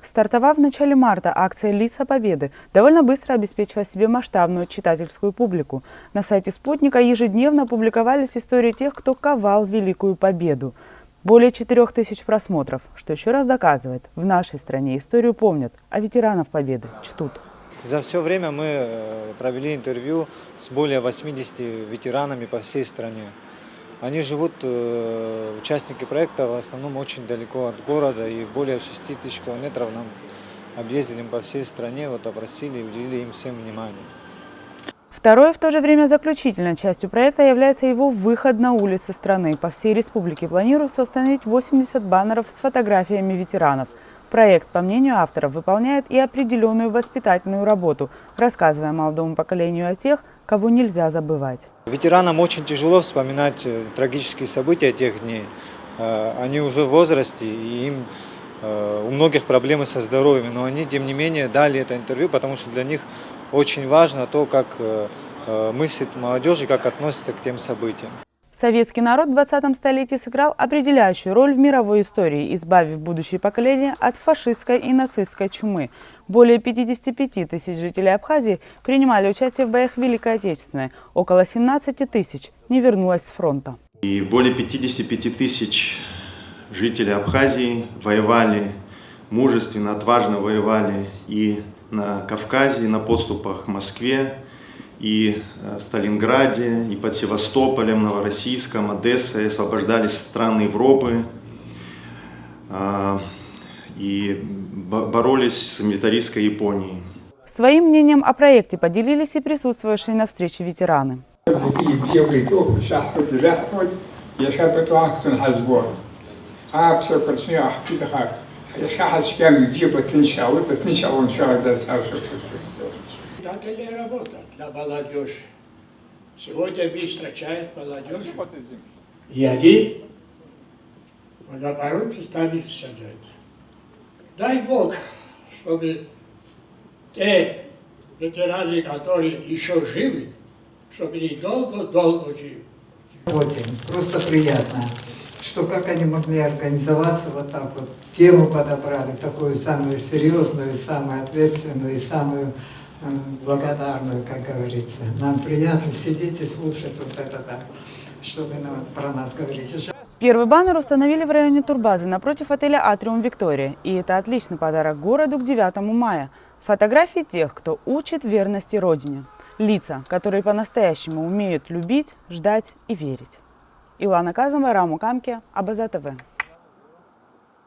Стартовав в начале марта, акция «Лица Победы» довольно быстро обеспечила себе масштабную читательскую публику. На сайте «Спутника» ежедневно публиковались истории тех, кто ковал Великую Победу. Более 4000 просмотров, что еще раз доказывает, в нашей стране историю помнят, а ветеранов Победы чтут. За все время мы провели интервью с более 80 ветеранами по всей стране. Они живут, участники проекта, в основном очень далеко от города, и более 6000 километров нам объездили по всей стране, опросили и уделили им всем внимание. Второй, в то же время заключительной частью проекта является его выход на улицы страны. По всей республике планируется установить 80 баннеров с фотографиями ветеранов. Проект, по мнению авторов, выполняет и определенную воспитательную работу, рассказывая молодому поколению о тех, кого нельзя забывать. Ветеранам очень тяжело вспоминать трагические события тех дней. Они уже в возрасте, и им у многих проблемы со здоровьем, но они, тем не менее, дали это интервью, потому что для них очень важно то, как мыслит молодежь и как относится к тем событиям. Советский народ в 20 столетии сыграл определяющую роль в мировой истории, избавив будущее поколение от фашистской и нацистской чумы. Более 55 тысяч жителей Абхазии принимали участие в боях Великой Отечественной. Около 17 тысяч не вернулось с фронта. И более 55 тысяч жителей Абхазии воевали, мужественно, отважно воевали и на Кавказе, и на подступах к Москве, и в Сталинграде, и под Севастополем, Новороссийском, Одессой, освобождались страны Европы и боролись с милитаристской Японией. Своим мнением о проекте поделились и присутствовавшие на встрече ветераны. Для молодежи. Сегодня мир встречает молодежь. И они, наоборот, становятся на это. Дай Бог, чтобы те ветераны, которые еще живы, чтобы они долго-долго жили. Просто приятно, что как они могли организоваться вот так вот, тему подобрали, такую самую серьезную, самую ответственную и самую благодарную, как говорится. Нам приятно сидеть и слушать вот это, да, что вы про нас говорите. Первый баннер установили в районе турбазы напротив отеля «Атриум Виктория». И это отличный подарок городу к 9 мая. Фотографии тех, кто учит верности Родине. Лица, которые по-настоящему умеют любить, ждать и верить. Илана Казова, Раму Камке, Абаза ТВ.